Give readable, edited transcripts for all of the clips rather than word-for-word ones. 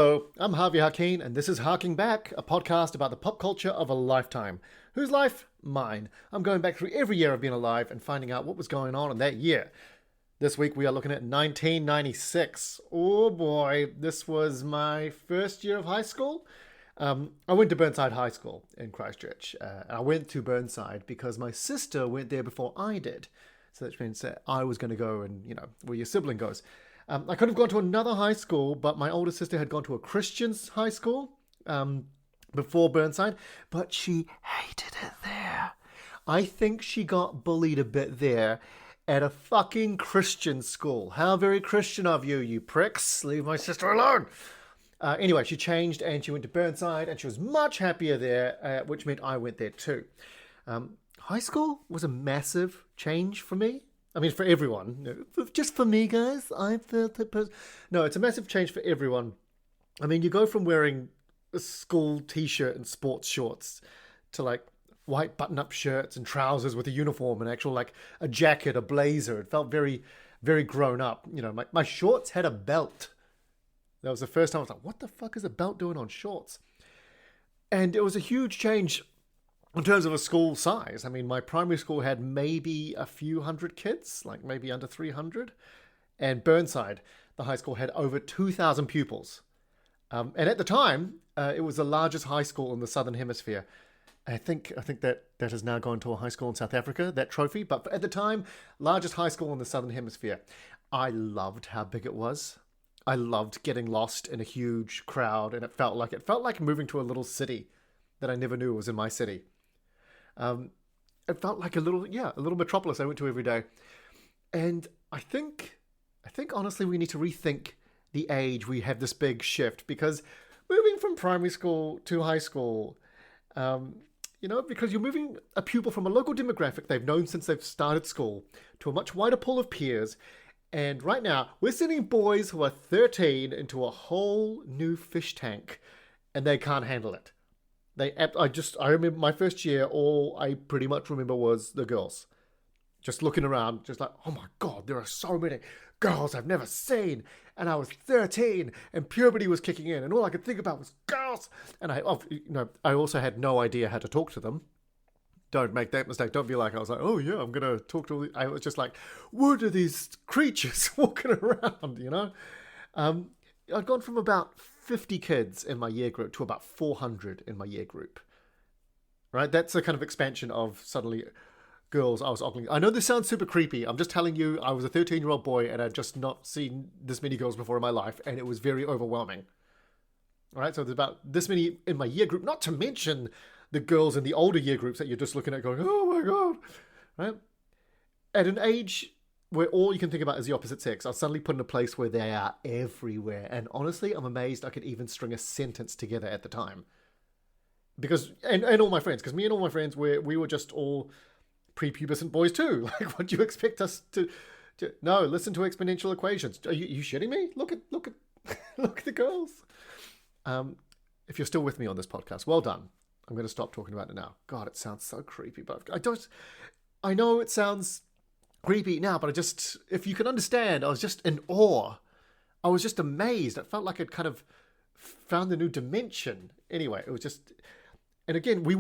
Hello, I'm Harvey Harkeen, and this is Harking Back, a podcast about the pop culture of a lifetime. Whose life? Mine. I'm going back through every year I've been alive and finding out what was going on in that year. This week we are looking at 1996. Oh boy, this was my first year of high school. I went to Burnside High School in Christchurch. I went to Burnside because my sister went there before I did. So that means that I was going to go and, where your sibling goes. I could have gone to another high school, but my older sister had gone to a Christian high school before Burnside, but she hated it there. I think she got bullied a bit there at a fucking Christian school. How very Christian of you, you pricks. Leave my sister alone. Anyway, she changed and she went to Burnside and she was much happier there, which meant I went there too. High school was a massive change for me. I mean, for everyone. Just for me, guys, I felt it. No, it's a massive change for everyone. I mean, you go from wearing a school t-shirt and sports shorts to like white button-up shirts and trousers with a uniform and actual like a jacket, a blazer. It felt very, very grown up. You know, my shorts had a belt. That was the first time I was like, what the fuck is a belt doing on shorts? And it was a huge change in terms of a school size. I mean, my primary school had maybe a few hundred kids, like maybe under 300. And Burnside, the high school, had over 2,000 pupils. And at the time, it was the largest high school in the Southern Hemisphere. I think that has now gone to a high school in South Africa, that trophy. But at the time, largest high school in the Southern Hemisphere. I loved how big it was. I loved getting lost in a huge crowd, and it felt like moving to a little city that I never knew was in my city. It felt like a little metropolis I went to every day. And I think honestly we need to rethink the age we have this big shift, because moving from primary school to high school, because you're moving a pupil from a local demographic they've known since they've started school to a much wider pool of peers. And right now we're sending boys who are 13 into a whole new fish tank, and they can't handle it. I remember my first year, all I pretty much remember was the girls. Just looking around, just like, oh my God, there are so many girls I've never seen. And I was 13 and puberty was kicking in and all I could think about was girls. And I also had no idea how to talk to them. Don't make that mistake. Don't be like, I was like, oh yeah, I'm going to talk to all these. I was just like, what are these creatures walking around, I'd gone from about 50 kids in my year group to about 400 in my year group. Right? That's a kind of expansion of suddenly girls I was ogling. I know this sounds super creepy. I'm just telling you, I was a 13-year-old boy and I'd just not seen this many girls before in my life, and it was very overwhelming. All right? So there's about this many in my year group, not to mention the girls in the older year groups that you're just looking at going, oh my God. Right? At an age where all you can think about is the opposite sex, I was suddenly put in a place where they are everywhere. And honestly, I'm amazed I could even string a sentence together at the time. Because, and all my friends, because me and all my friends, we were just all prepubescent boys too. Like, what do you expect us to no, listen to exponential equations. Are you shitting me? Look at look at the girls. If you're still with me on this podcast, well done. I'm going to stop talking about it now. God, it sounds so creepy, but I know it sounds creepy now, but if you can understand, I was just in awe. I was just amazed. It felt like I'd kind of found a new dimension. Anyway, it was just, and again, we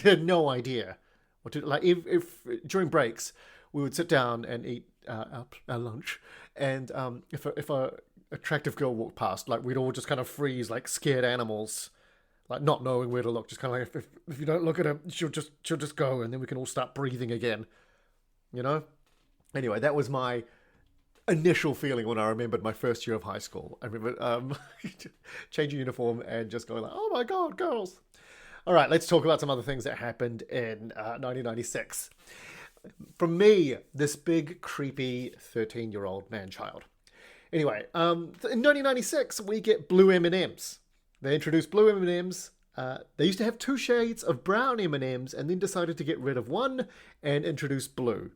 had no idea what to, like, if during breaks, we would sit down and eat our lunch, and if a attractive girl walked past, like, we'd all just kind of freeze like scared animals, like not knowing where to look, just kind of like, if you don't look at her, she'll just go, and then we can all start breathing again. Anyway, that was my initial feeling when I remembered my first year of high school. I remember changing uniform and just going like, oh my God, girls. All right, let's talk about some other things that happened in 1996. From me, this big, creepy 13-year-old man-child. Anyway, in 1996, we get blue M&Ms. They introduced blue M&Ms. They used to have 2 shades of brown M&Ms and then decided to get rid of one and introduce blue.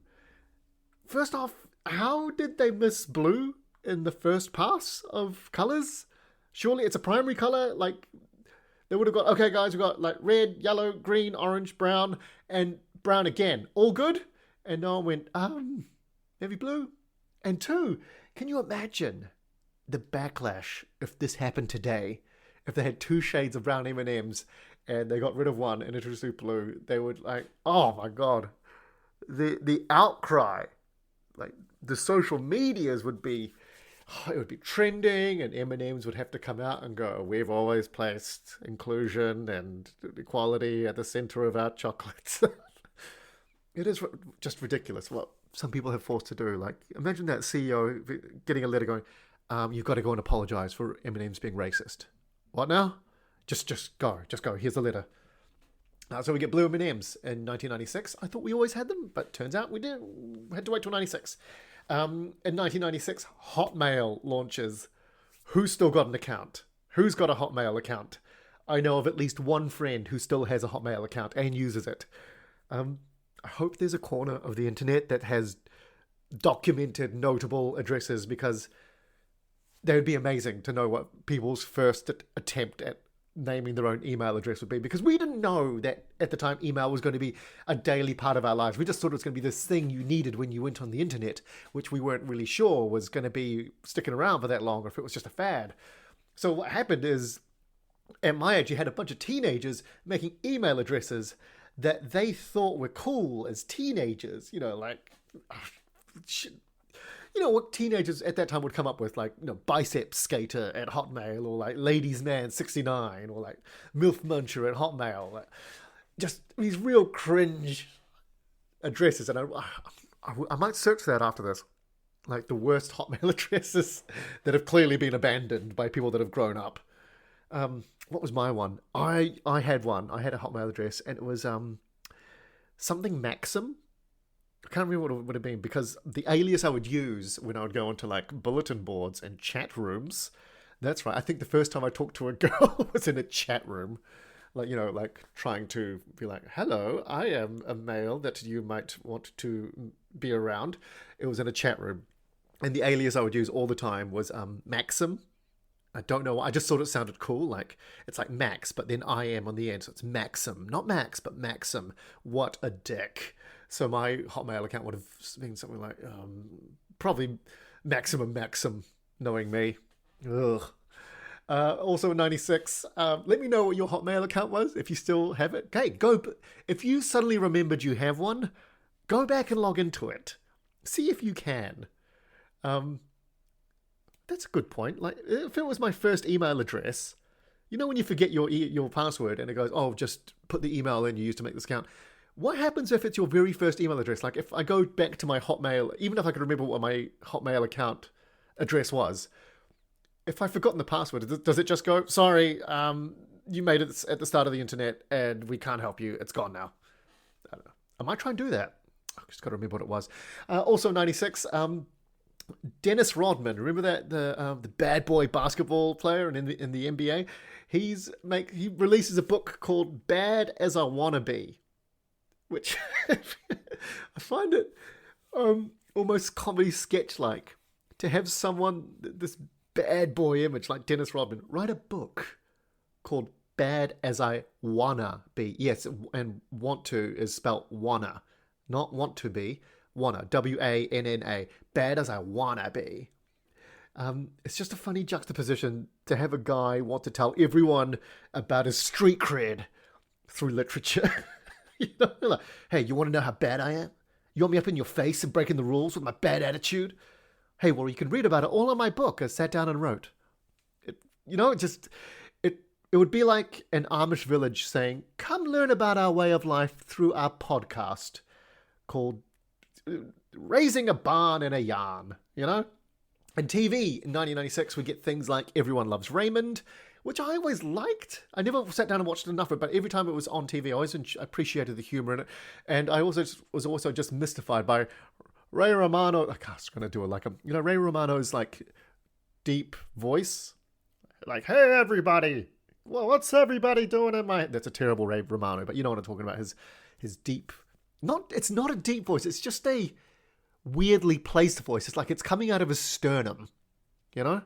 First off, how did they miss blue in the first pass of colors? Surely it's a primary color. Like, they would have got, okay guys, we've got like red, yellow, green, orange, brown, and brown again. All good? And no one went, navy blue. And 2, can you imagine the backlash if this happened today, if they had 2 shades of brown M&Ms and they got rid of one and introduced blue, they would like, oh my god, the outcry, like the social medias would be, it would be trending, and M&Ms would have to come out and go, we've always placed inclusion and equality at the center of our chocolates. It is just ridiculous what some people have forced to do. Like, imagine that CEO getting a letter going, you've got to go and apologize for M&M's being racist. What now? Just go. Here's the letter. So we get blue M&Ms in 1996. I thought we always had them, but turns out we didn't. We had to wait till 96. In 1996, Hotmail launches. Who's still got an account? Who's got a Hotmail account? I know of at least one friend who still has a Hotmail account and uses it. I hope there's a corner of the internet that has documented notable addresses, because they would be amazing to know what people's first attempt at naming their own email address would be, because we didn't know that at the time email was going to be a daily part of our lives. We just thought it was going to be this thing you needed when you went on the internet, which we weren't really sure was going to be sticking around for that long, or if it was just a fad. So what happened is, at my age, you had a bunch of teenagers making email addresses that they thought were cool as teenagers, like what teenagers at that time would come up with, like, biceps skater at Hotmail, or like ladies man 69, or like MILF muncher at Hotmail. Like, just these real cringe addresses. And I might search that after this. Like the worst Hotmail addresses that have clearly been abandoned by people that have grown up. What was my one? I had one. I had a Hotmail address, and it was something Maxim. I can't remember what it would have been, because the alias I would use when I would go onto like bulletin boards and chat rooms. That's right. I think the first time I talked to a girl was in a chat room. Like, like trying to be like, hello, I am a male that you might want to be around. It was in a chat room. And the alias I would use all the time was Maxim. I don't know. I just thought it sounded cool. Like, it's like Max, but then I am on the end. So it's Maxim. Not Max, but Maxim. What a dick. So my Hotmail account would have been something like, probably Maxim, knowing me. Ugh. Also in 96, let me know what your Hotmail account was, if you still have it. Okay, if you suddenly remembered you have one, go back and log into it. See if you can. That's a good point. Like, if it was my first email address, when you forget your password and it goes, oh, just put the email in you used to make this account. What happens if it's your very first email address? Like, if I go back to my Hotmail, even if I could remember what my Hotmail account address was, if I've forgotten the password, does it just go, sorry, you made it at the start of the internet and we can't help you. It's gone now. I don't know. I might try and do that. I've just got to remember what it was. Also 96, Dennis Rodman. Remember that the bad boy basketball player in the NBA? He releases a book called Bad as I Wanna Be, which I find it almost comedy sketch-like to have someone, this bad boy image like Dennis Rodman, write a book called Bad as I Wanna Be. Yes, and want to is spelt wanna, not want to be. Wanna, W-A-N-N-A. Bad as I wanna be. It's just a funny juxtaposition to have a guy want to tell everyone about his street cred through literature. Like, hey, you want to know how bad I am? You want me up in your face and breaking the rules with my bad attitude? Hey, well, you can read about it all in my book. I sat down and wrote. It would be like an Amish village saying, come learn about our way of life through our podcast called Raising a Barn in a Yarn, And TV in 1996, we get things like Everyone Loves Raymond, which I always liked. I never sat down and watched enough of it, but every time it was on TV, I always appreciated the humor in it. And I was also just mystified by Ray Romano. I was going to do it like Ray Romano's like deep voice. Like, hey, everybody. Well, what's everybody doing in my... That's a terrible Ray Romano, but you know what I'm talking about. His deep... It's not a deep voice. It's just a weirdly placed voice. It's like it's coming out of his sternum, Like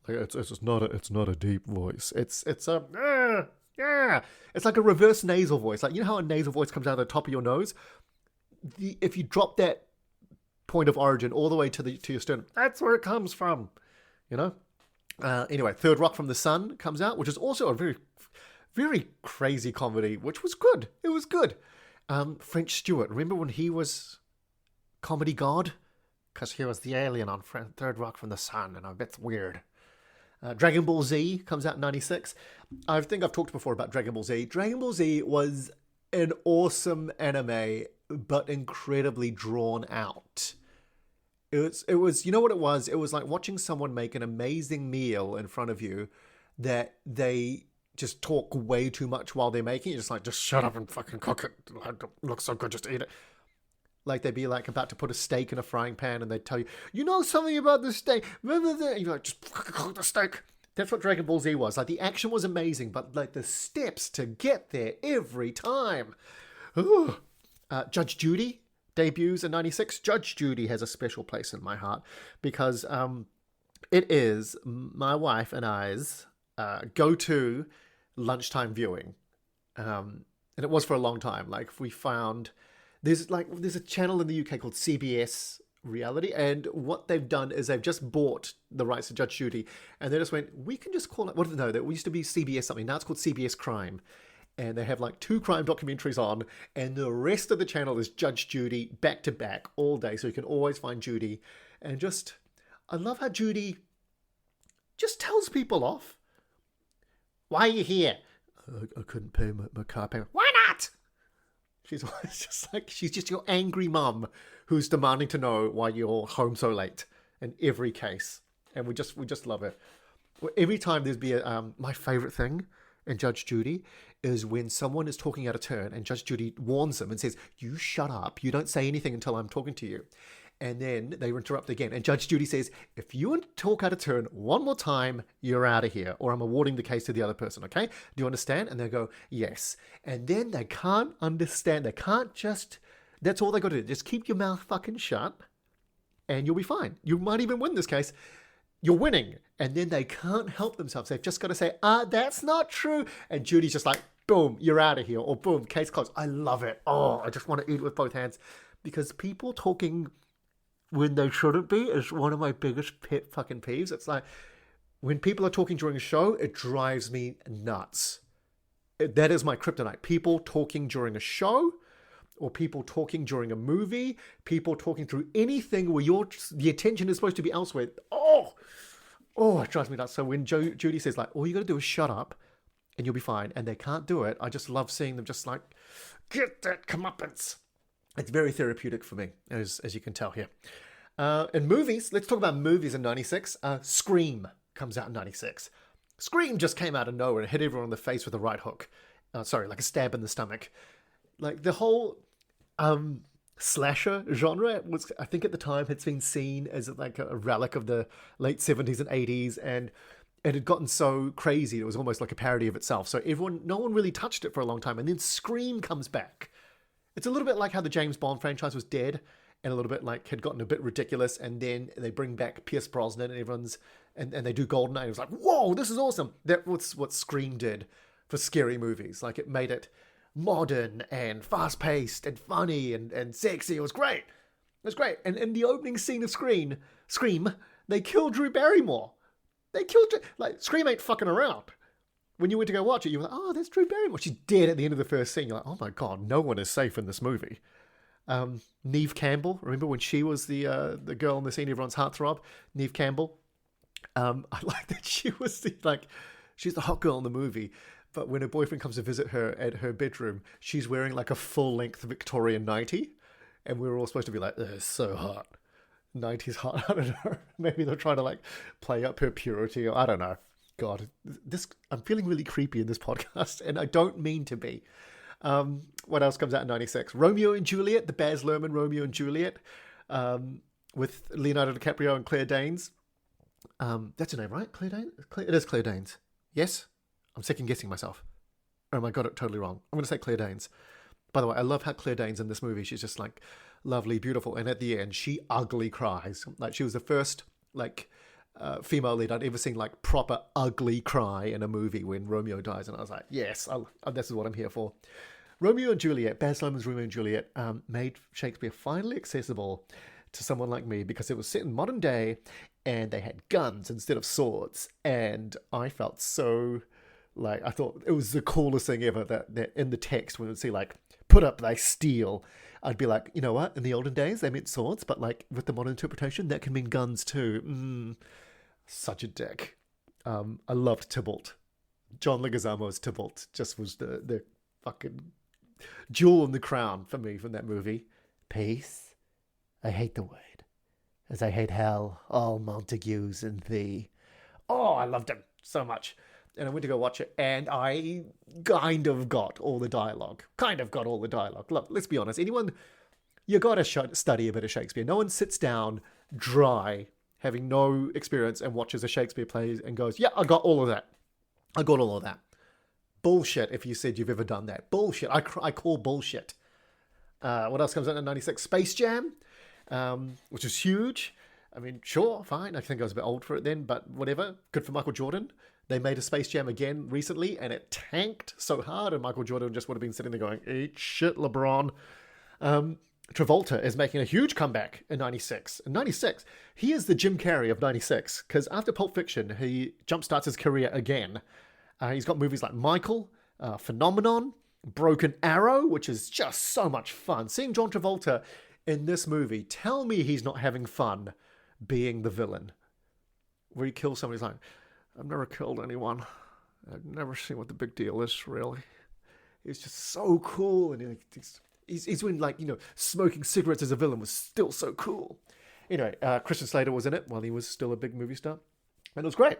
it's not a deep voice. It's a It's like a reverse nasal voice. Like, how a nasal voice comes out of the top of your nose. If you drop that point of origin all the way to your sternum, that's where it comes from. Anyway, Third Rock from the Sun comes out, which is also a very, very crazy comedy, which was good. It was good. French Stewart, remember when he was comedy god? Because he was the alien on Third Rock from the Sun, and a bit weird. Dragon Ball Z comes out in 96. I think I've talked before about Dragon Ball Z. Dragon Ball Z was an awesome anime, but incredibly drawn out. It was, you know what it was? It was like watching someone make an amazing meal in front of you that they just talk way too much while they're making it. Just shut up and fucking cook it. It looks so good, just eat it. Like they'd be like about to put a steak in a frying pan and they'd tell you, you know something about the steak. And you're like, just fucking cook the steak. That's what Dragon Ball Z was. Like the action was amazing, but like the steps to get there every time. Judge Judy debuts in 96. Judge Judy has a special place in my heart because it is my wife and I's go-to lunchtime viewing. And it was for a long time. Like we found... There's a channel in the UK called CBS Reality, and what they've done is they've just bought the rights to Judge Judy, and they just went, we can just call it, what did they know? That used to be CBS something, now it's called CBS Crime. And they have like 2 crime documentaries on, and the rest of the channel is Judge Judy back to back all day, so you can always find Judy. And I love how Judy just tells people off. Why are you here? I couldn't pay my car payment. Why not? She's just your angry mum who's demanding to know why you're home so late in every case. And we just love it. Every time there's be my favorite thing in Judge Judy is when someone is talking out of turn and Judge Judy warns them and says, you shut up. You don't say anything until I'm talking to you. And then they interrupt again. And Judge Judy says, if you talk out of turn one more time, you're out of here. Or I'm awarding the case to the other person, okay? Do you understand? And they go, yes. And then they can't understand. They can't just... That's all they got to do. Just keep your mouth fucking shut and you'll be fine. You might even win this case. You're winning. And then they can't help themselves. They've just got to say, that's not true. And Judy's just like, boom, you're out of here. Or boom, case closed. I love it. Oh, I just want to eat it with both hands. Because people talking... when they shouldn't be is one of my biggest pet fucking peeves. It's like when people are talking during a show, it drives me nuts. That is my kryptonite. People talking during a show or people talking during a movie, people talking through anything where the attention is supposed to be elsewhere. Oh, it drives me nuts. So when Judy says like, all you got to do is shut up and you'll be fine, and they can't do it, I just love seeing them just like, get that comeuppance. It's very therapeutic for me, as you can tell here. In movies, let's talk about movies in 96. Scream comes out in 96. Scream just came out of nowhere and hit everyone in the face with a right hook. Like a stab in the stomach. Like the whole slasher genre was, I think at the time, had been seen as like a relic of the late 70s and 80s, and it had gotten so crazy it was almost like a parody of itself. So no one really touched it for a long time, and then Scream comes back. It's a little bit like how the James Bond franchise was dead and a little bit like had gotten a bit ridiculous, and then they bring back Pierce Brosnan and they do GoldenEye. It was like, whoa, this is awesome. That was what Scream did for scary movies. Like it made it modern and fast-paced and funny and sexy. It was great. It was great. And in the opening scene of Scream, they killed Drew Barrymore. Scream ain't fucking around. When you went to go watch it, you were like, oh, that's Drew Barrymore. She's dead at the end of the first scene. You're like, oh my God, no one is safe in this movie. Neve Campbell, remember when she was the girl in the scene, everyone's heartthrob? Neve Campbell. I like that she was she's the hot girl in the movie, but when her boyfriend comes to visit her at her bedroom, she's wearing like a full-length Victorian nightie, and we were all supposed to be like, it's so hot. 90s hot, I don't know. Maybe they're trying to like play up her purity, or I don't know. God, I'm feeling really creepy in this podcast, and I don't mean to be. What else comes out in 96? Romeo and Juliet, the Baz Luhrmann Romeo and Juliet, with Leonardo DiCaprio and Claire Danes. That's her name, right? Claire Danes? It is Claire Danes. Yes? I'm second guessing myself. Oh, I got it totally wrong. I'm going to say Claire Danes. By the way, I love how Claire Danes in this movie, she's just like lovely, beautiful, and at the end, she ugly cries. Like she was the first female lead I'd ever seen like proper ugly cry in a movie when Romeo dies, and I was like, yes, this is what I'm here for. Romeo and Juliet, Baz Luhrmann's Romeo and Juliet, made Shakespeare finally accessible to someone like me because it was set in modern day and they had guns instead of swords. And I felt so like, I thought it was the coolest thing ever that in the text when it would say like, put up thy steel. I'd be like, you know what? In the olden days, they meant swords, but like with the modern interpretation, that can mean guns too. Such a dick. I loved Tybalt. John Leguizamo's Tybalt just was the fucking jewel in the crown for me from that movie. Peace. I hate the word, as I hate hell, all Montagues and thee. Oh, I loved him so much. And I went to go watch it, and I kind of got all the dialogue. Look, let's be honest. You got to study a bit of Shakespeare. No one sits down dry, having no experience, and watches a Shakespeare play and goes, yeah, I got all of that. Bullshit if you said you've ever done that. Bullshit. I call bullshit. What else comes out in 96? Space Jam, which is huge. I mean, sure, fine. I think I was a bit old for it then, but whatever. Good for Michael Jordan. They made a Space Jam again recently, and it tanked so hard, and Michael Jordan just would have been sitting there going, eat shit, LeBron. Travolta is making a huge comeback in 96. In 96, he is the Jim Carrey of 96, because after Pulp Fiction, he jumpstarts his career again. He's got movies like Michael, Phenomenon, Broken Arrow, which is just so much fun. Seeing John Travolta in this movie, tell me he's not having fun being the villain. Where he kills somebody, he's like, I've never killed anyone. I've never seen what the big deal is, really. He's just so cool, and he's when, like, you know, smoking cigarettes as a villain was still so cool. Anyway, Christian Slater was in it while he was still a big movie star, and it was great.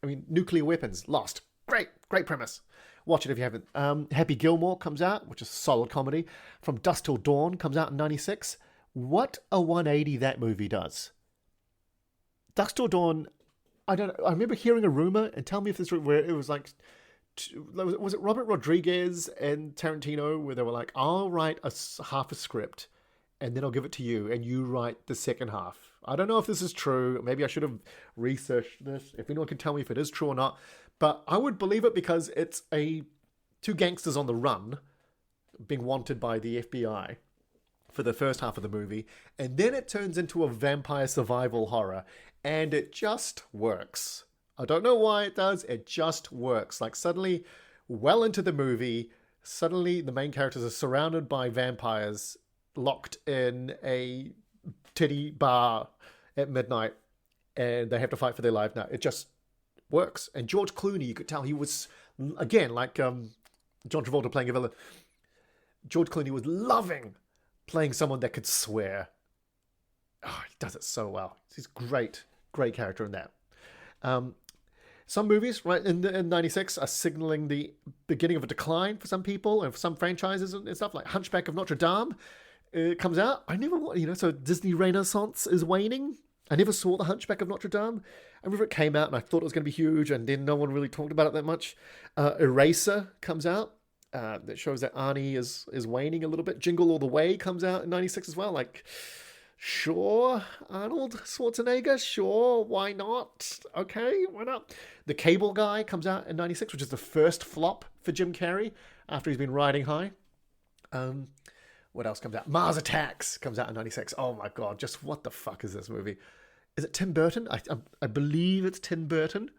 I mean, nuclear weapons, Lost. Great premise. Watch it if you haven't. Happy Gilmore comes out, which is a solid comedy. From Dusk Till Dawn comes out in 96. What a 180 that movie does. Dusk Till Dawn, I don't know. I remember hearing a rumor, and tell me if this is where it was like, was it Robert Rodriguez and Tarantino where they were like, I'll write half a script and then I'll give it to you and you write the second half. I don't know if this is true. Maybe I should have researched this. If anyone can tell me if it is true or not. But I would believe it because it's two gangsters on the run being wanted by the FBI for the first half of the movie. And then it turns into a vampire survival horror. And it just works. I don't know why it does. It just works. Like suddenly, well into the movie, suddenly the main characters are surrounded by vampires locked in a titty bar at midnight. And they have to fight for their life now. It just works. And George Clooney, you could tell he was, again, like John Travolta playing a villain. George Clooney was loving playing someone that could swear. Oh, he does it so well. He's great character in that. Some movies, right, in 96 are signaling the beginning of a decline for some people and for some franchises and stuff, like Hunchback of Notre Dame. It comes out. I never, so Disney Renaissance is waning. I never saw The Hunchback of Notre Dame. I remember it came out and I thought it was going to be huge, and then no one really talked about it that much. Eraser comes out. That shows that Arnie is waning a little bit. Jingle All the Way comes out in 96 as well. Like, sure, Arnold Schwarzenegger, sure, why not? Okay, why not? The Cable Guy comes out in 96, which is the first flop for Jim Carrey after he's been riding high. What else comes out? Mars Attacks comes out in 96. Oh my God, just what the fuck is this movie? Is it Tim Burton? I believe it's Tim Burton.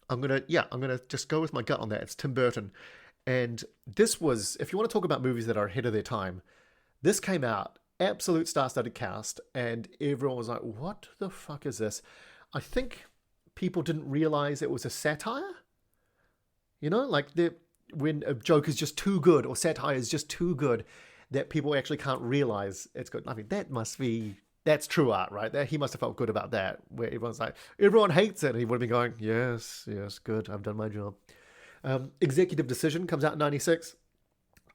I'm gonna just go with my gut on that. It's Tim Burton. And this was, if you want to talk about movies that are ahead of their time, this came out, absolute star-studded cast, and everyone was like, what the fuck is this? I think people didn't realize it was a satire. Like when a joke is just too good or satire is just too good, that people actually can't realize it's good. I mean, that's true art, right? He must have felt good about that, where everyone's like, everyone hates it. And he would have been going, yes, good, I've done my job. Executive Decision comes out in 96.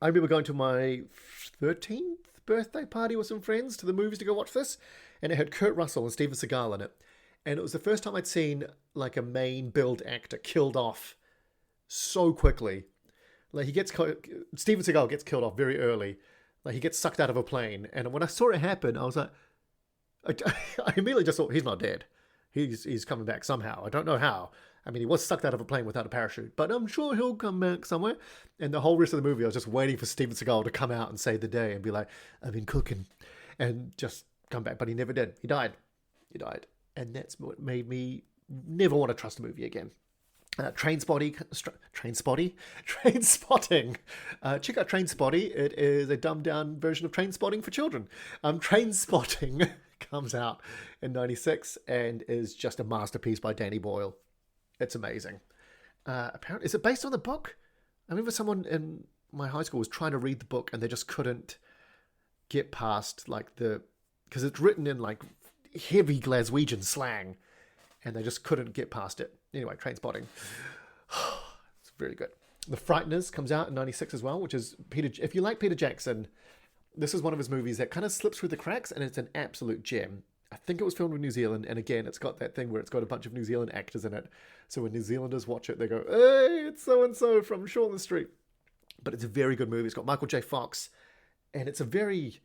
I remember going to my 13th birthday party with some friends to the movies to go watch this, and it had Kurt Russell and Steven Seagal in it. And it was the first time I'd seen like a main build actor killed off so quickly. Like Steven Seagal gets killed off very early. Like he gets sucked out of a plane. And when I saw it happen, I was like, I immediately just thought, he's not dead. He's coming back somehow. I don't know how. I mean, he was sucked out of a plane without a parachute, but I'm sure he'll come back somewhere. And the whole rest of the movie, I was just waiting for Steven Seagal to come out and save the day and be like, I've been cooking. And just come back, but he never did. He died. And that's what made me never want to trust a movie again. Trainspotting. Check out Trainspotting. It is a dumbed down version of Trainspotting for children. Trainspotting comes out in 96 and is just a masterpiece by Danny Boyle. It's amazing. Apparently, is it based on the book? I remember someone in my high school was trying to read the book and they just couldn't get past because it's written in like heavy Glaswegian slang and they just couldn't get past it. Anyway, Trainspotting. It's very good. The Frighteners comes out in 96 as well, which is if you like Peter Jackson, this is one of his movies that kind of slips through the cracks and it's an absolute gem. I think it was filmed in New Zealand, and again, it's got that thing where it's got a bunch of New Zealand actors in it. So when New Zealanders watch it, they go, "Hey, it's so-and-so from Shortland Street." But it's a very good movie. It's got Michael J. Fox, and it's a very,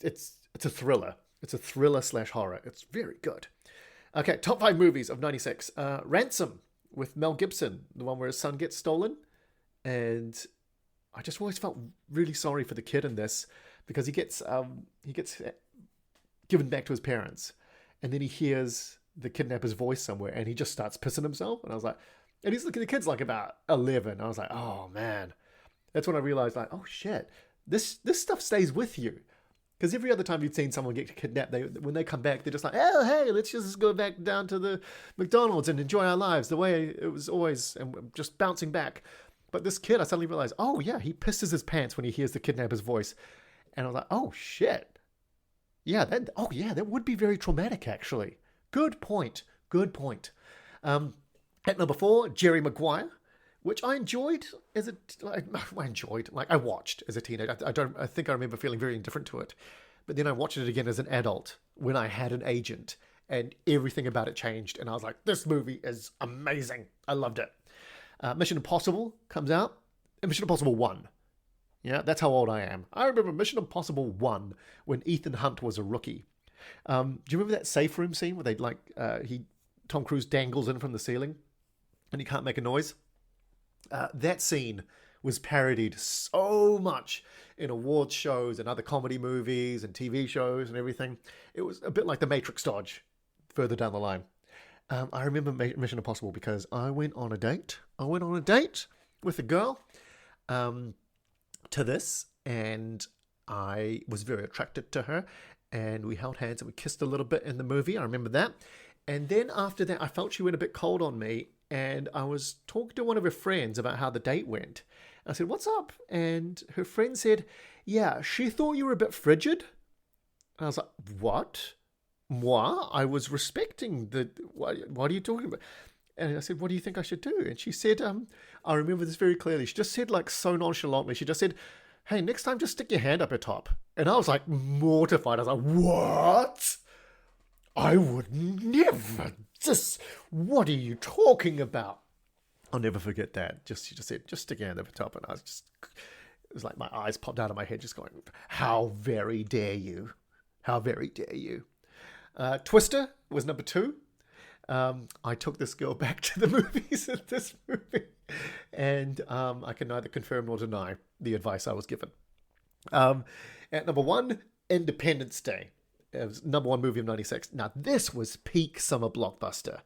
it's a thriller. It's a thriller/horror. It's very good. Okay, top 5 movies of 96. Ransom with Mel Gibson, the one where his son gets stolen. And I just always felt really sorry for the kid in this because he gets given back to his parents. And then he hears the kidnapper's voice somewhere and he just starts pissing himself. And I was like, and he's looking, the kid's like about 11. I was like, oh man. That's when I realized like, oh shit, this stuff stays with you. Because every other time you've seen someone get kidnapped, when they come back, they're just like, oh, hey, let's just go back down to the McDonald's and enjoy our lives the way it was always, and just bouncing back. But this kid, I suddenly realized, oh yeah, he pisses his pants when he hears the kidnapper's voice. And I was like, oh shit. Yeah, that would be very traumatic, actually. Good point. At number 4, Jerry Maguire, which I enjoyed I watched as a teenager. I think I remember feeling very indifferent to it. But then I watched it again as an adult when I had an agent and everything about it changed. And I was like, this movie is amazing. I loved it. Mission Impossible comes out. Mission Impossible 1. Yeah, that's how old I am. I remember Mission Impossible 1 when Ethan Hunt was a rookie. Do you remember that safe room scene where Tom Cruise dangles in from the ceiling and he can't make a noise? That scene was parodied so much in awards shows and other comedy movies and TV shows and everything. It was a bit like the Matrix dodge further down the line. I remember Mission Impossible because I went on a date. With a girl to this, and I was very attracted to her, and we held hands and we kissed a little bit in the movie. I remember that. And then after that, I felt she went a bit cold on me, and I was talking to one of her friends about how the date went. I said, what's up? And her friend said, yeah, she thought you were a bit frigid. And I was like, what? Moi? I was respecting what are you talking about? And I said, what do you think I should do? And she said, I remember this very clearly. She just said, like, so nonchalantly, she just said, hey, next time just stick your hand up your top. And I was like mortified. I was like, what? I would never. What are you talking about? I'll never forget that. She just said, just stick your hand up your top. And it was like my eyes popped out of my head just going, how very dare you? How very dare you? Twister was number 2. I took this girl back to the movies at this movie, and I can neither confirm nor deny the advice I was given. At number 1, Independence Day. It was number 1 movie of 96. Now, this was peak summer blockbuster.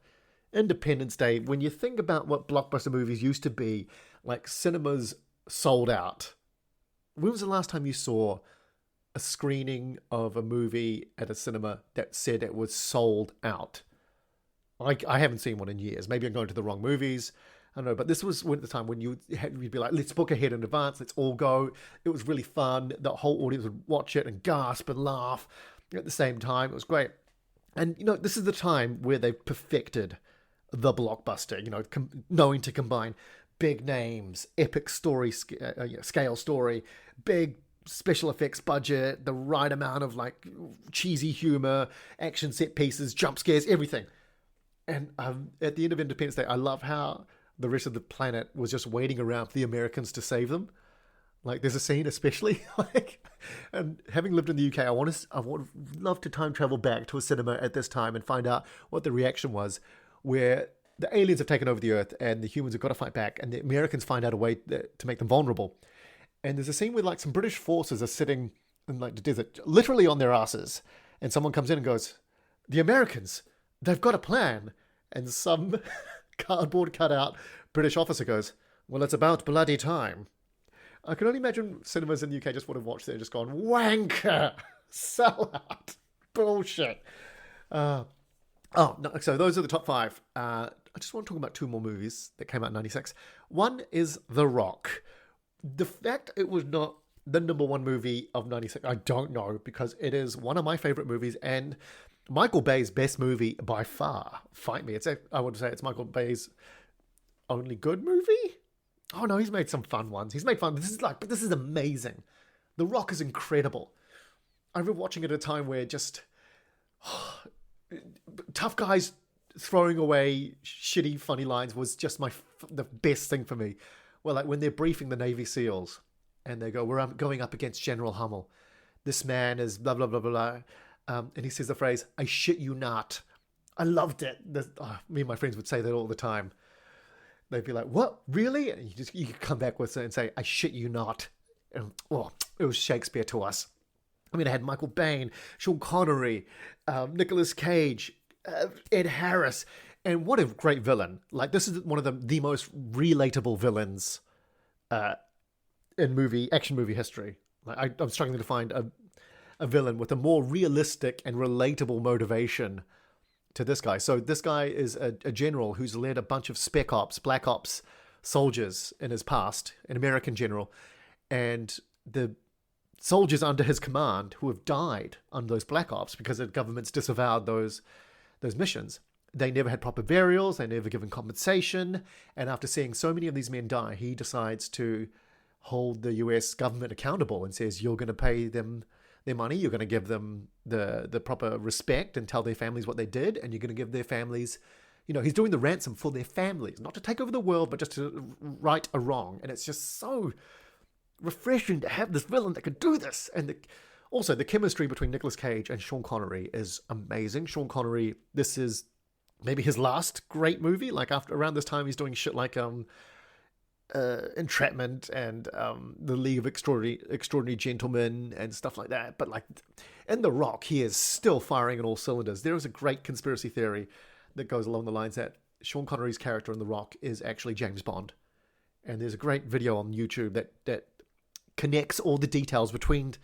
Independence Day, when you think about what blockbuster movies used to be, like cinemas sold out. When was the last time you saw a screening of a movie at a cinema that said it was sold out? I haven't seen one in years. Maybe I'm going to the wrong movies. I don't know, but this was the time when you'd be like, let's book ahead in advance. Let's all go. It was really fun. The whole audience would watch it and gasp and laugh at the same time. It was great. And, this is the time where they perfected the blockbuster, knowing to combine big names, epic story, scale story, big special effects budget, the right amount of like cheesy humor, action set pieces, jump scares, everything. And at the end of Independence Day, I love how the rest of the planet was just waiting around for the Americans to save them. Like, there's a scene especially, and having lived in the UK, I would love to time travel back to a cinema at this time and find out what the reaction was, where the aliens have taken over the Earth and the humans have got to fight back, and the Americans find out a way to make them vulnerable. And there's a scene where like some British forces are sitting in like the desert, literally on their asses, and someone comes in and goes, "The Americans, they've got a plan." And some cardboard cutout British officer goes, "Well, it's about bloody time." I can only imagine cinemas in the UK just would have watched it and just gone, "Wanker! Sell out! Bullshit!" No, so those are the top five. I just want to talk about two more movies that came out in 96. One is The Rock. The fact it was not the number one movie of 96, I don't know, because it is one of my favorite movies and Michael Bay's best movie by far. Fight me. I would say it's Michael Bay's only good movie. Oh no, he's made some fun ones. He's made fun. But this is amazing. The Rock is incredible. I remember watching it at a time where just tough guys throwing away shitty, funny lines was just the best thing for me. Well, like when they're briefing the Navy SEALs and they go, "We're going up against General Hummel. This man is blah, blah, blah, blah, blah." And he says the phrase, "I shit you not." I loved it. Me and my friends would say that all the time. They'd be like, "What? Really?" And you could come back with it and say, "I shit you not." And, it was Shakespeare to us. I mean, I had Michael Biehn, Sean Connery, Nicolas Cage, Ed Harris. And what a great villain. Like, this is one of the most relatable villains in action movie history. Like, I'm struggling to find a villain with a more realistic and relatable motivation to this guy. So this guy is a general who's led a bunch of spec ops, black ops soldiers in his past, an American general. And the soldiers under his command who have died under those black ops because the government's disavowed those missions. They never had proper burials. They never given compensation. And after seeing so many of these men die, he decides to hold the US government accountable and says, "You're going to pay them their money. You're going to give them the proper respect and tell their families what they did. And you're going to give their families," he's doing the ransom for their families, not to take over the world, but just to right a wrong. And it's just so refreshing to have this villain that could do this. And also the chemistry between Nicolas Cage and Sean Connery is amazing. Sean Connery, this is maybe his last great movie. Like around this time, he's doing shit like Entrapment and The League of Extraordinary Gentlemen and stuff like that. But like in The Rock, he is still firing on all cylinders. There is a great conspiracy theory that goes along the lines that Sean Connery's character in The Rock is actually James Bond. And there's a great video on YouTube that connects all the details between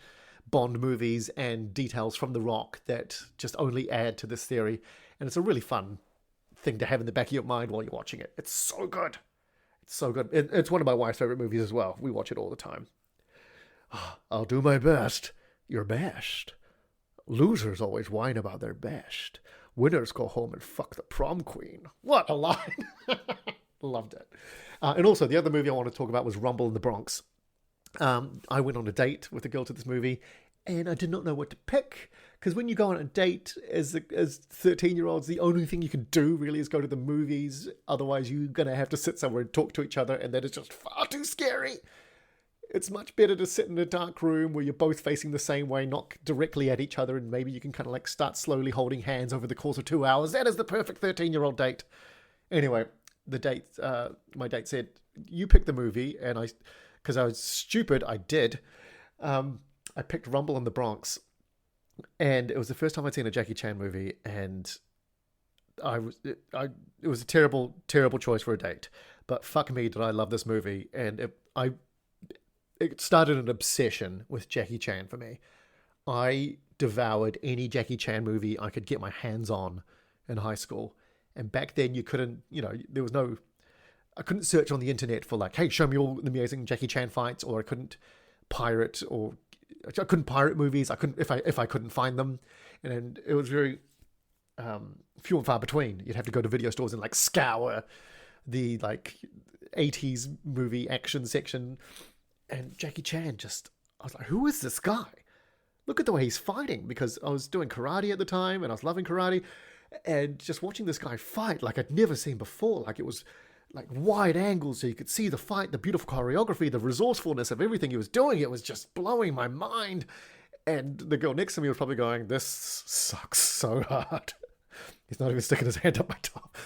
Bond movies and details from The Rock that just only add to this theory. And it's a really fun thing to have in the back of your mind while you're watching it. It's so good. It's so good. It's one of my wife's favorite movies as well. We watch it all the time. "I'll do my best. You're best. Losers always whine about their best. Winners go home and fuck the prom queen." What a line. Loved it. And also, the other movie I want to talk about was Rumble in the Bronx. I went on a date with a girl to this movie, and I did not know what to pick. Because when you go on a date as 13-year-olds, the only thing you can do really is go to the movies. Otherwise, you're going to have to sit somewhere and talk to each other, and that is just far too scary. It's much better to sit in a dark room where you're both facing the same way, not directly at each other, and maybe you can kind of like start slowly holding hands over the course of 2 hours. That is the perfect 13-year-old date. Anyway, my date said, "You pick the movie," and because I was stupid, I did. I picked Rumble in the Bronx, and it was the first time I'd seen a Jackie Chan movie, and it was a terrible, terrible choice for a date. But fuck me, did I love this movie, and it started an obsession with Jackie Chan for me. I devoured any Jackie Chan movie I could get my hands on in high school, and back then you couldn't, there was no. I couldn't search on the internet for like, "Hey, show me all the amazing Jackie Chan fights," or I couldn't pirate movies. I couldn't if I couldn't find them, and it was very few and far between. You'd have to go to video stores and like scour the like 80s movie action section. And Jackie Chan I was like, who is this guy? Look at the way he's fighting, because I was doing karate at the time and I was loving karate, and just watching this guy fight like I'd never seen before. Like it was like wide angles so you could see the fight, the beautiful choreography, the resourcefulness of everything he was doing. It was just blowing my mind. And the girl next to me was probably going, "This sucks so hard." He's not even sticking his hand up my top.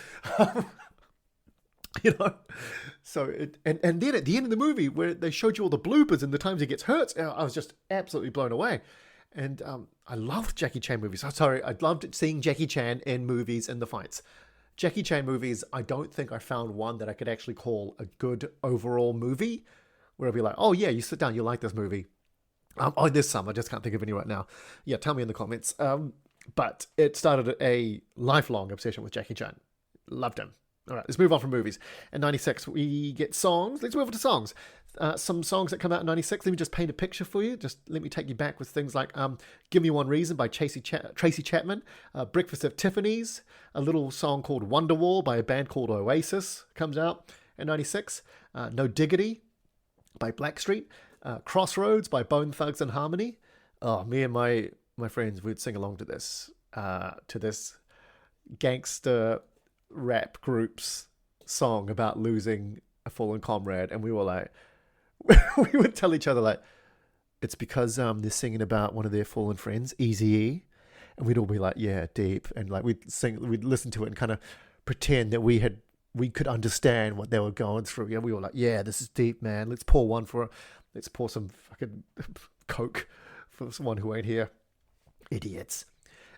So and then at the end of the movie where they showed you all the bloopers and the times he gets hurt, I was just absolutely blown away. And I loved Jackie Chan movies. Oh, sorry, I loved seeing Jackie Chan in movies in the fights. Jackie Chan movies, I don't think I found one that I could actually call a good overall movie, where I'd be like, oh yeah, you sit down, you like this movie. Oh, there's some, I just can't think of any right now. Yeah, tell me in the comments. But it started a lifelong obsession with Jackie Chan. Loved him. All right, let's move on from movies. In 96, we get songs. Let's move on to songs. Some songs that come out in 96. Let me just paint a picture for you. Just let me take you back with things like Give Me One Reason by Tracy Chapman, Breakfast at Tiffany's, a little song called Wonderwall by a band called Oasis comes out in 96, No Diggity by Blackstreet, Crossroads by Bone Thugs and Harmony. Oh, me and my friends would sing along to this gangster rap group's song about losing a fallen comrade, and we were like, we would tell each other like, it's because they're singing about one of their fallen friends, Eazy-E, and we'd all be like, yeah, deep, and like we'd listen to it and kind of pretend that we could understand what they were going through. Yeah, we were like, yeah, this is deep, man. Let's pour some fucking Coke for someone who ain't here. Idiots.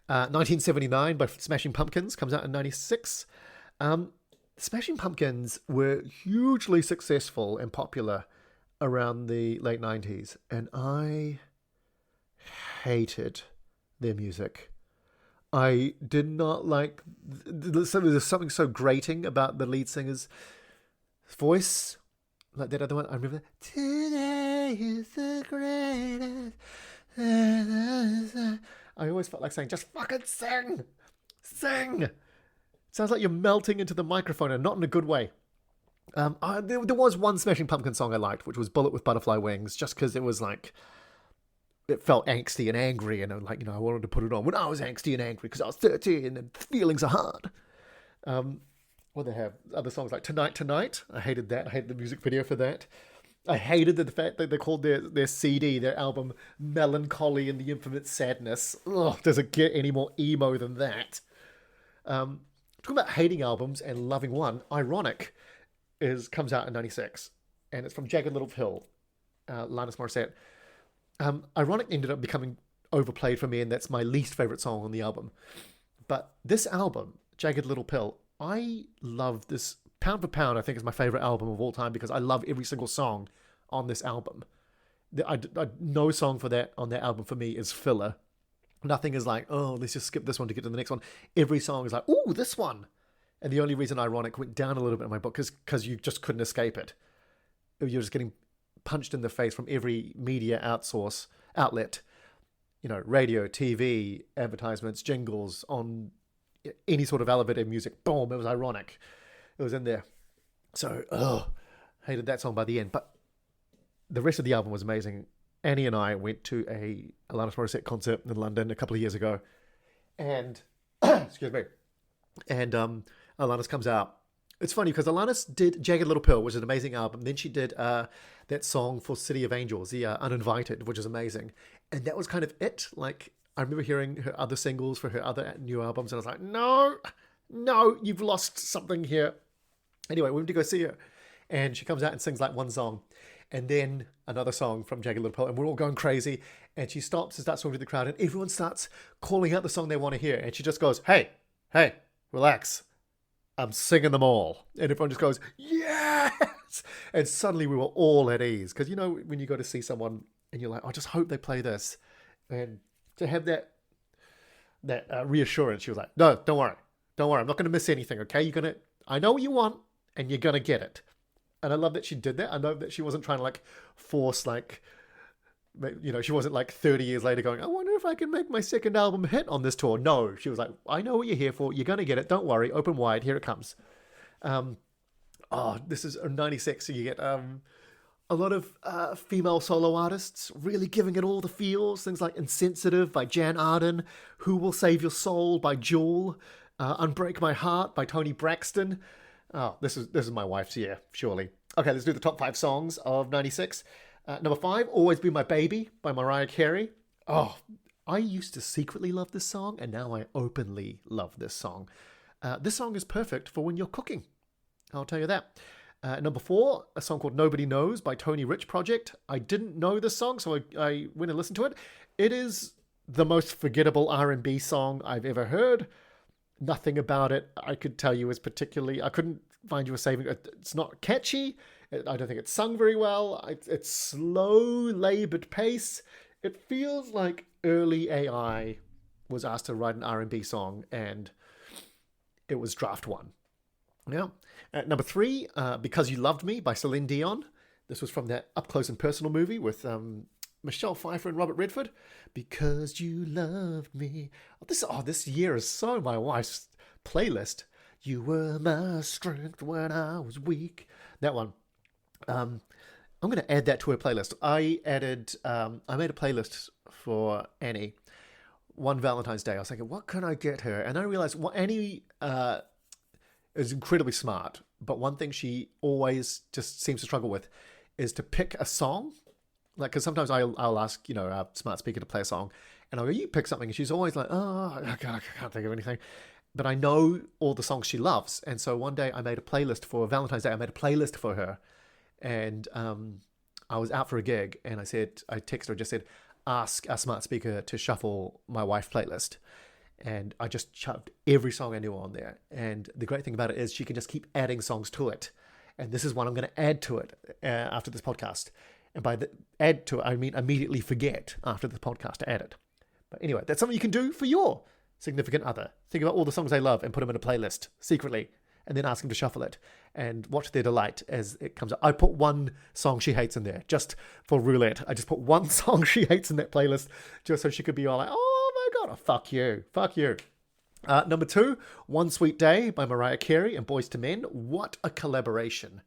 1979 by Smashing Pumpkins comes out in 96. Smashing Pumpkins were hugely successful and popular around the late 90s, and I hated their music. I did not like... There's something so grating about the lead singer's voice. Like that other one, I remember, today is the greatest. I always felt like saying, just fucking sing! Sing! It sounds like you're melting into the microphone, and not in a good way. There was one Smashing Pumpkin song I liked, which was Bullet with Butterfly Wings, just because it was like, it felt angsty and angry, and I wanted to put it on when I was angsty and angry because I was 13 and feelings are hard. What they have? Other songs like Tonight Tonight. I hated that. I hated the music video for that. I hated the fact that they called their CD, their album, Melancholy and the Infinite Sadness. Ugh, does it get any more emo than that? Talking about hating albums and loving one, Ironic comes out in 96, and it's from Jagged Little Pill, Alanis Morissette. Ironic ended up becoming overplayed for me, and that's my least favorite song on the album. But this album, Jagged Little Pill, I love this. Pound for pound, I think is my favorite album of all time because I love every single song on this album. No song for that on that album for me is filler. Nothing is like, oh, let's just skip this one to get to the next one. Every song is like, ooh, this one. And the only reason Ironic went down a little bit in my book is because you just couldn't escape it. You're just getting punched in the face from every media outlet. Radio, TV, advertisements, jingles, on any sort of elevator music. Boom, it was Ironic. It was in there. So, hated that song by the end. But the rest of the album was amazing. Annie and I went to a Alanis Morissette concert in London a couple of years ago. And, excuse me. And Alanis comes out. It's funny because Alanis did Jagged Little Pill, which is an amazing album. Then she did that song for City of Angels, the Uninvited, which is amazing. And that was kind of it. Like, I remember hearing her other singles for her other new albums. And I was like, no, you've lost something here. Anyway, we went to go see her, and she comes out and sings like one song, and then another song from Jagged Little Pill, and we're all going crazy, and she stops and starts talking to the crowd, and everyone starts calling out the song they want to hear, and she just goes, hey, relax, I'm singing them all, and everyone just goes, yes, and suddenly we were all at ease, because when you go to see someone, and you're like, I just hope they play this, and to have that reassurance, she was like, no, don't worry, I'm not going to miss anything, okay, I know what you want, and you're going to get it. And I love that she did that. I know that she wasn't trying to force she wasn't 30 years later going, I wonder if I can make my second album hit on this tour. No, she was like, I know what you're here for. You're going to get it. Don't worry. Open wide. Here it comes. This is 96. So you get a lot of female solo artists really giving it all the feels. Things like Insensitive by Jan Arden, Who Will Save Your Soul by Jewel, Unbreak My Heart by Toni Braxton. Oh, this is my wife's year, surely. Okay, let's do the top 5 songs of 96. Number 5, Always Be My Baby by Mariah Carey. Oh, I used to secretly love this song, and now I openly love this song. This song is perfect for when you're cooking. I'll tell you that. Number 4, a song called Nobody Knows by Tony Rich Project. I didn't know this song, so I went and listened to it. It is the most forgettable R&B song I've ever heard. Nothing about it I could tell you is particularly. I couldn't find you a saving. It's not catchy. I don't think it's sung very well. It's slow, labored pace. It feels like early AI was asked to write an R&B song, and it was draft one. Yeah. At number 3, Because You Loved Me by Celine Dion. This was from that Up Close and Personal movie with Michelle Pfeiffer and Robert Redford. Because You Loved Me. This year is so my wife's playlist. You were my strength when I was weak. That one. I'm going to add that to her playlist. I made a playlist for Annie one Valentine's Day. I was thinking, what can I get her? And I realized Annie is incredibly smart, but one thing she always just seems to struggle with is to pick a song. Like, because sometimes I'll ask, our smart speaker to play a song, and I'll go, you pick something, and she's always like, oh, I can't think of anything. But I know all the songs she loves, and so one day I made a playlist for Valentine's Day. I made a playlist for her, and I was out for a gig, and I texted her, just said, ask our smart speaker to shuffle my wife's playlist. And I just shoved every song I knew on there. And the great thing about it is she can just keep adding songs to it. And this is one I'm going to add to it after this podcast. And by add to it, I mean immediately forget after the podcast to add it. But anyway, that's something you can do for your significant other. Think about all the songs they love and put them in a playlist secretly, and then ask them to shuffle it and watch their delight as it comes up. I put one song she hates in there just for roulette. I just put one song she hates in that playlist just so she could be all like, oh my God, fuck you. Number 2, One Sweet Day by Mariah Carey and Boyz II Men. What a collaboration.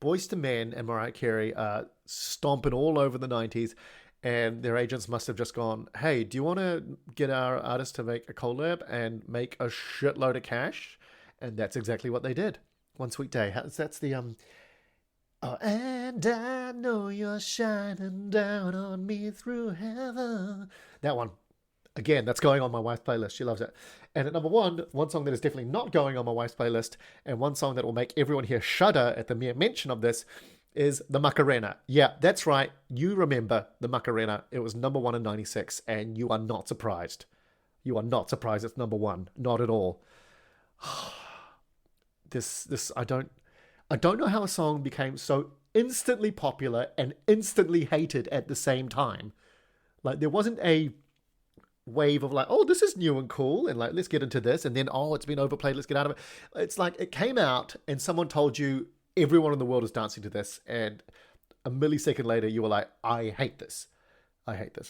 Boyz II Men and Mariah Carey are stomping all over the 90s, and their agents must have just gone, hey, do you want to get our artist to make a collab and make a shitload of cash? And that's exactly what they did. One Sweet Day. That's the oh, and I know you're shining down on me through heaven. That one. Again, that's going on my wife's playlist. She loves it. And at number 1, one song that is definitely not going on my wife's playlist, and one song that will make everyone here shudder at the mere mention of this, is the Macarena. Yeah, that's right. You remember the Macarena. It was number 1 in 96, and you are not surprised. You are not surprised it's number 1. Not at all. I don't know how a song became so instantly popular and instantly hated at the same time. Like, there wasn't a wave of like, oh, this is new and cool, and like, let's get into this, and then, oh, it's been overplayed, let's get out of it. It's like it came out and someone told you everyone in the world is dancing to this, and a millisecond later you were like, I hate this.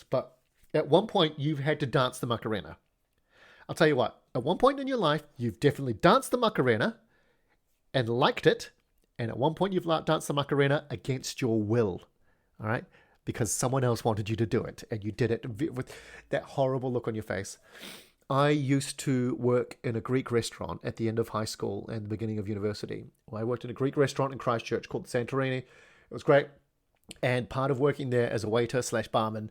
But at one point you've had to dance the Macarena. I'll tell you what, at one point in your life you've definitely danced the Macarena and liked it, and at one point you've danced the Macarena against your will, all right? Because someone else wanted you to do it, and you did it with that horrible look on your face. I used to work in a Greek restaurant at the end of high school and the beginning of university. I worked in a Greek restaurant in Christchurch called the Santorini. It was great. And part of working there as a waiter / barman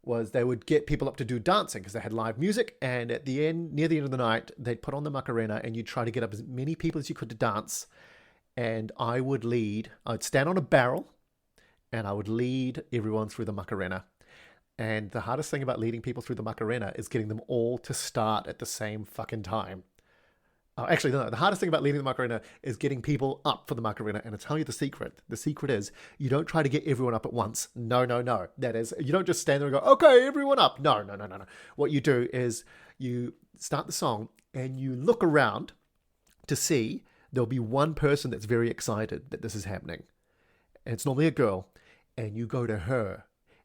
was they would get people up to do dancing because they had live music. And at the end, near the end of the night, they'd put on the Macarena, and you'd try to get up as many people as you could to dance. And I would I'd stand on a barrel, and I would lead everyone through the Macarena. And the hardest thing about leading people through the Macarena is getting them all to start at the same fucking time. Actually, no. The hardest thing about leading the Macarena is getting people up for the Macarena. And I'll tell you the secret. The secret is you don't try to get everyone up at once. No. That is, you don't just stand there and go, okay, everyone up. No. What you do is you start the song and you look around to see there'll be one person that's very excited that this is happening. And it's normally a girl. And you go to her.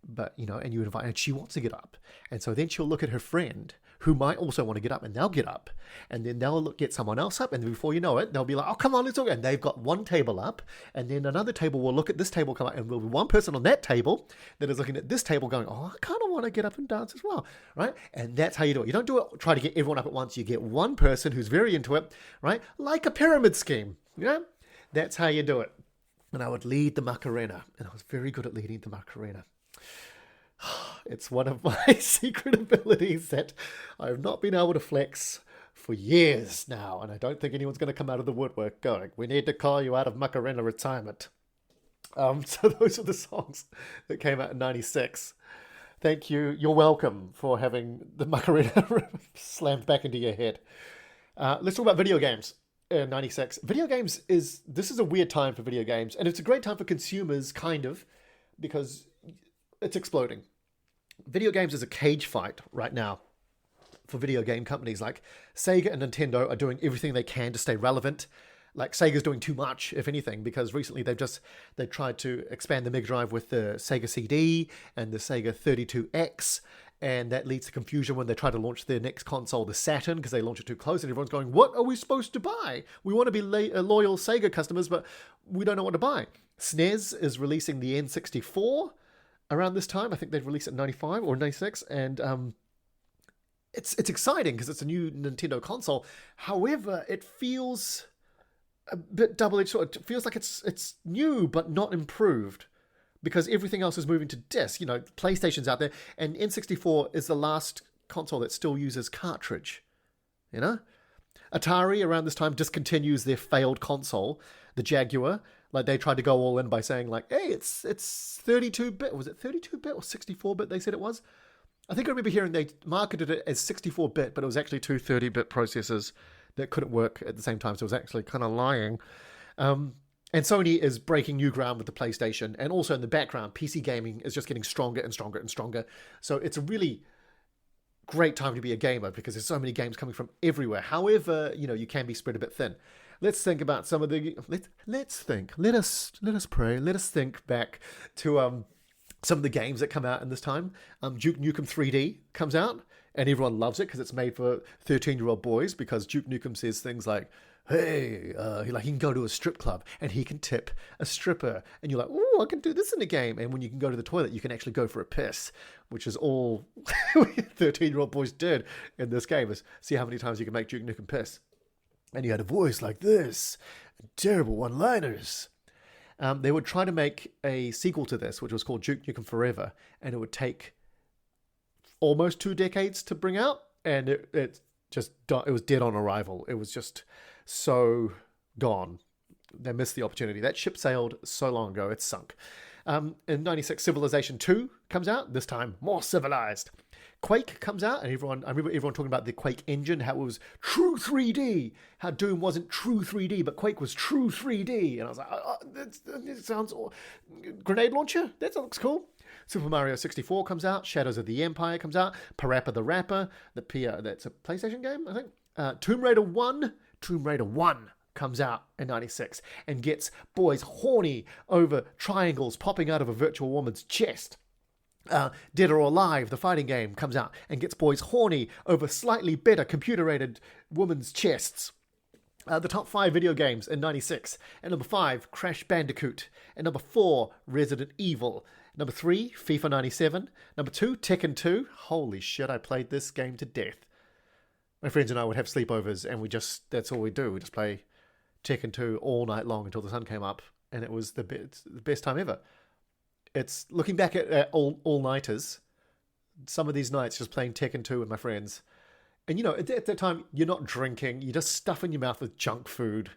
But, and you invite, and she wants to get up. And so then she'll look at her friend who might also want to get up, and they'll get up. And then they'll get someone else up. And before you know it, they'll be like, oh, come on, let's go. And they've got one table up. And then another table will look at this table come up. And there'll be one person on that table that is looking at this table going, oh, I kind of want to get up and dance as well. Right? And that's how you do it. You don't do it, try to get everyone up at once. You get one person who's very into it, right? Like a pyramid scheme. That's how you do it. And I would lead the Macarena. And I was very good at leading the Macarena. It's one of my secret abilities that I've not been able to flex for years now, and I don't think anyone's going to come out of the woodwork going, we need to call you out of Macarena retirement. So those are the songs that came out in 96. Thank you. You're welcome for having the Macarena slammed back into your head. Let's talk about video games. In 96. This is a weird time for video games, and it's a great time for consumers, kind of, because it's exploding. Video games is a cage fight right now for video game companies. Like Sega and Nintendo are doing everything they can to stay relevant. Like Sega's doing too much, if anything, because recently they've tried to expand the Mega Drive with the Sega CD and the Sega 32X, and that leads to confusion when they try to launch their next console, the Saturn, because they launch it too close, and everyone's going, "What are we supposed to buy? We want to be loyal Sega customers, but we don't know what to buy." SNES is releasing the N64 around this time. I think they'd released it in 95 or 96, and it's exciting because it's a new Nintendo console. However, it feels a bit double-edged sword. It feels like it's new but not improved because everything else is moving to disc. PlayStation's out there, and N64 is the last console that still uses cartridge. Atari around this time discontinues their failed console, the Jaguar. Like they tried to go all in by saying like, "Hey, it's 32-bit." Was it 32-bit or 64-bit? They said it was. I think I remember hearing they marketed it as 64-bit, but it was actually two 30-bit processors that couldn't work at the same time, so it was actually kind of lying. And Sony is breaking new ground with the PlayStation, and also in the background, PC gaming is just getting stronger and stronger and stronger. So it's a really great time to be a gamer because there's so many games coming from everywhere. However, you can be spread a bit thin. Let's think about some of the. Let's think. Let us pray. Let us think back to some of the games that come out in this time. Duke Nukem 3D comes out, and everyone loves it because it's made for 13-year-old boys, because Duke Nukem says things like, "Hey, he can go to a strip club and he can tip a stripper," and you're like, "Oh, I can do this in a game." And when you can go to the toilet, you can actually go for a piss, which is all 13-year-old boys did in this game, is see how many times you can make Duke Nukem piss. And he had a voice like this, terrible one-liners. They would try to make a sequel to this, which was called Duke Nukem Forever, and it would take almost 2 decades to bring out, and it was dead on arrival. It was just so gone. They missed the opportunity. That ship sailed so long ago, it's sunk. In 96, Civilization 2 comes out, this time more civilized. Quake comes out, and I remember everyone talking about the Quake engine, how it was true 3D, how Doom wasn't true 3D, but Quake was true 3D. And I was like, that sounds... Grenade launcher? That looks cool. Super Mario 64 comes out, Shadows of the Empire comes out, Parappa the Rapper, that's a PlayStation game, I think. Tomb Raider 1 comes out in 96 and gets boys horny over triangles popping out of a virtual woman's chest. Dead or Alive, the fighting game, comes out and gets boys horny over slightly better computer-rated women's chests. The top 5 video games in 96. At number 5, Crash Bandicoot. At number 4, Resident Evil. Number 3, FIFA 97. Number 2, Tekken 2. Holy shit, I played this game to death. My friends and I would have sleepovers, and that's all we do. We just play Tekken 2 all night long until the sun came up, and it was the best time ever. It's looking back at all-nighters, some of these nights just playing Tekken 2 with my friends. And, at that time, you're not drinking. You're just stuffing your mouth with junk food.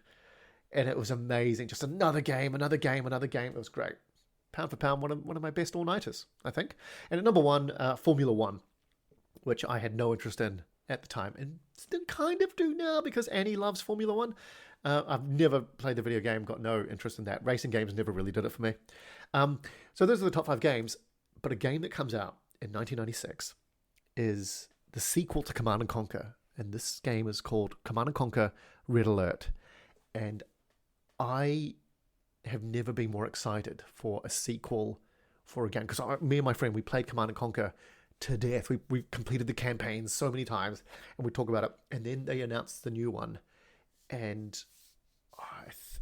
And it was amazing. Just another game. It was great. Pound for pound, one of my best all-nighters, I think. And at number 1, Formula 1, which I had no interest in at the time. And still kind of do now because Annie loves Formula 1. I've never played the video game, got no interest in that. Racing games never really did it for me. So those are the top 5 games. But a game that comes out in 1996 is the sequel to Command & Conquer. And this game is called Command & Conquer Red Alert. And I have never been more excited for a sequel for a game. Because me and my friend, we played Command & Conquer to death. We completed the campaigns so many times. And we talk about it. And then they announced the new one. And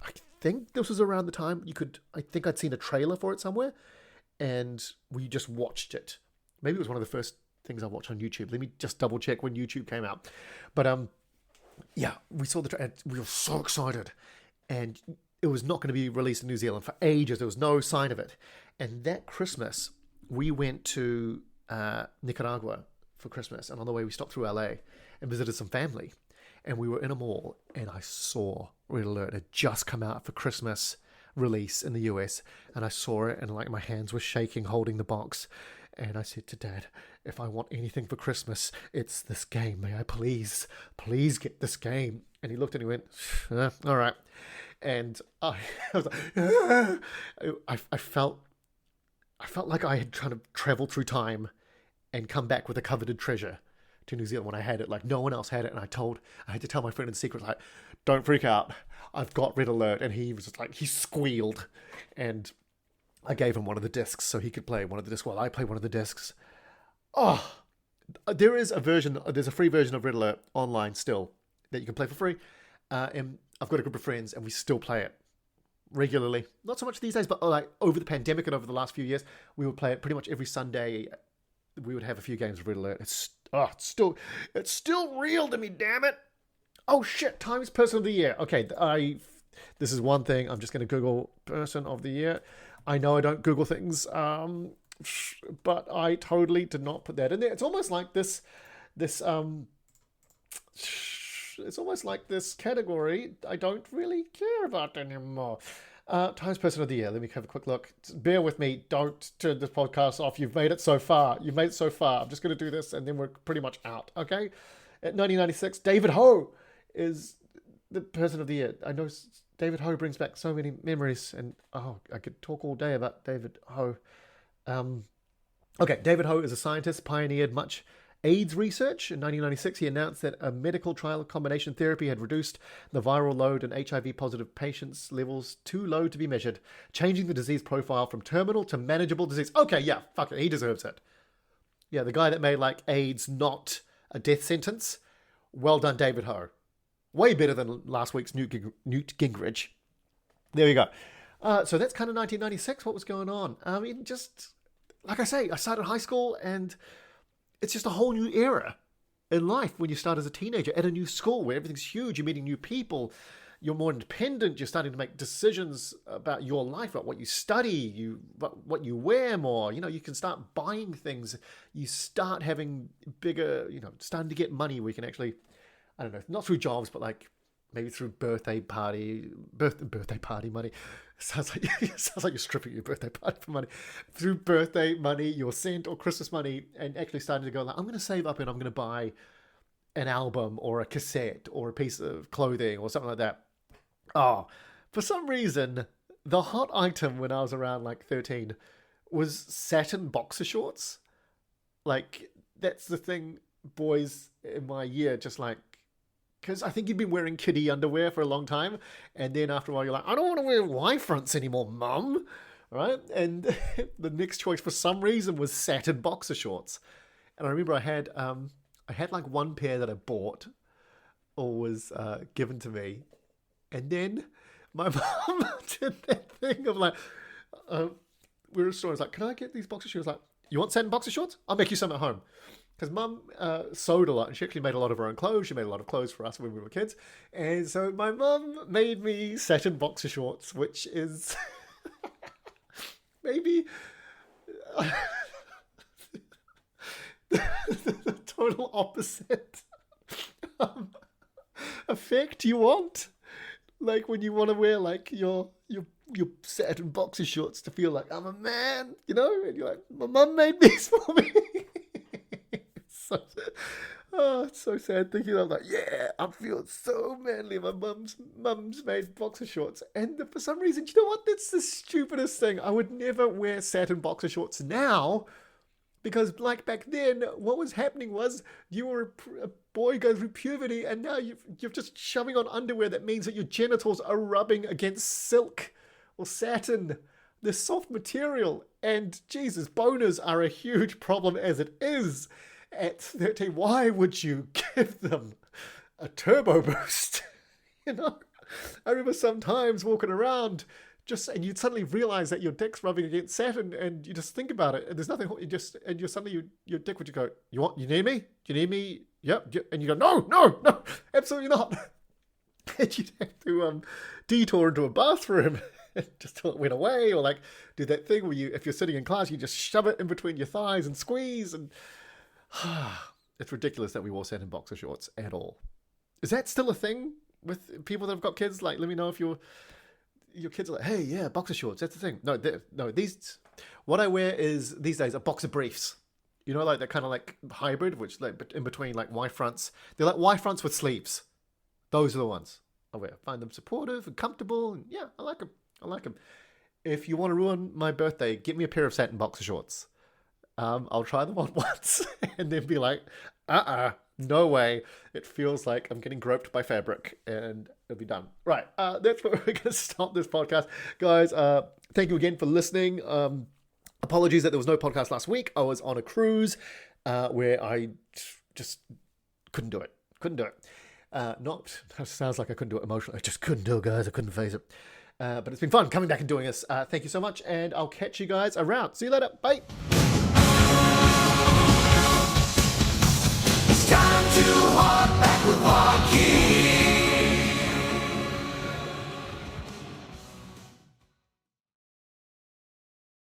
I think this was around the time I think I'd seen a trailer for it somewhere, and we just watched it. Maybe it was one of the first things I watched on YouTube. Let me just double check when YouTube came out. But yeah, we saw the trailer. We were so excited, and it was not going to be released in New Zealand for ages. There was no sign of it. And that Christmas, we went to Nicaragua for Christmas, and on the way we stopped through LA and visited some family. And we were in a mall, and I saw Red Alert. It had just come out for Christmas release in the US, and I saw it, and my hands were shaking holding the box. And I said to Dad, if I want anything for Christmas, it's this game. May I please get this game? And he looked and he went, all right. And I was like, I felt like I had kind of traveled through time and come back with a coveted treasure to New Zealand when I had it. Like no one else had it. And I had to tell my friend in secret, like, don't freak out. I've got Red Alert. And he was just like, he squealed. And I gave him one of the discs so he could play one of the discs while I play one of the discs. Oh, there's a free version of Red Alert online still that you can play for free. And I've got a group of friends and we still play it regularly. Not so much these days, but like over the pandemic and over the last few years, we would play it pretty much every Sunday. We would have a few games of Red Alert. It's still real to me, damn it. Oh shit, Times Person of the Year. Okay, this is one thing. I'm just going to Google Person of the Year. I know I don't Google things, but I totally did not put that in there. It's almost like this it's almost like this category I don't really care about anymore. Times Person of the Year. Let me have a quick look. Bear with me. Don't turn this podcast off. You've made it so far. I'm just going to do this and then we're pretty much out. Okay? At 1996, David Ho is the Person of the Year. I know David Ho brings back so many memories and I could talk all day about David Ho. Okay, David Ho is a scientist, pioneered much AIDS research. In 1996, he announced that a medical trial of combination therapy had reduced the viral load in HIV-positive patients' levels too low to be measured, changing the disease profile from terminal to manageable disease. Okay, yeah, fuck it, he deserves it. Yeah, the guy that made, like, AIDS not a death sentence. Well done, David Ho. Way better than last week's Newt Gingrich. There you go. So that's kind of 1996. What was going on? I mean, just, like I say, I started high school and it's just a whole new era in life when you start as a teenager at a new school where everything's huge. You're meeting new people. You're more independent. You're starting to make decisions about your life, about what you study, what you wear more. You know, you can start buying things. You start having bigger, starting to get money where you can actually, I don't know, not through jobs, but like maybe through birthday party money. Sounds like you're stripping your birthday party for money. Through birthday money, your cent or Christmas money, and actually starting to go like, I'm going to save up and I'm going to buy an album or a cassette or a piece of clothing or something like that. Oh, for some reason, the hot item when I was around like 13 was satin boxer shorts. Like, that's the thing boys in my year just like, because I think you've been wearing kiddie underwear for a long time. And then after a while, you're like, I don't want to wear Y-fronts anymore, mum. Right? And the next choice for some reason was satin boxer shorts. And I remember I had like one pair that I bought or was given to me. And then my mum did that thing of like, we were in a store. I was like, can I get these boxer shorts? Like, you want satin boxer shorts? I'll make you some at home. Because mum sewed a lot, and she actually made a lot of her own clothes. She made a lot of clothes for us when we were kids. And so my mum made me satin boxer shorts, which is maybe the total opposite effect you want. Like when you want to wear like your satin boxer shorts to feel like I'm a man, and you're like, my mum made these for me. It's so sad thinking I'm like, yeah, I'm feeling so manly. My mum's made boxer shorts. And for some reason, you know what? That's the stupidest thing. I would never wear satin boxer shorts now because like back then, what was happening was you were a boy going through puberty and now you're just shoving on underwear that means that your genitals are rubbing against silk or satin. This soft material. And Jesus, boners are a huge problem as it is. At 13, why would you give them a turbo boost? I remember sometimes walking around and you'd suddenly realize that your dick's rubbing against satin and you just think about it and there's nothing, your dick would you go, you need me? Do you need me? Yep. And you go, no, absolutely not. And you'd have to detour into a bathroom just till it went away, or like do that thing where if you're sitting in class, you just shove it in between your thighs and squeeze and it's ridiculous that we wore satin boxer shorts at all. Is that still a thing with people that have got kids? Like, let me know if you're your kids are like, hey, yeah, boxer shorts. That's the thing. No, these. What I wear is these days are boxer briefs. You know, like they're kind of like hybrid, which like in between like Y fronts. They're like Y fronts with sleeves. Those are the ones I wear. I find them supportive and comfortable, and yeah, I like them. I like them. If you want to ruin my birthday, get me a pair of satin boxer shorts. I'll try them on once and then be like, no way. It feels like I'm getting groped by fabric, and it'll be done. Right, that's where we're going to stop this podcast. Guys, thank you again for listening. Apologies that there was no podcast last week. I was on a cruise where I just couldn't do it. Not sounds like I couldn't do it emotionally. I just couldn't do it, guys. I couldn't face it. But it's been fun coming back and doing this. Thank you so much, and I'll catch you guys around. See you later. Bye.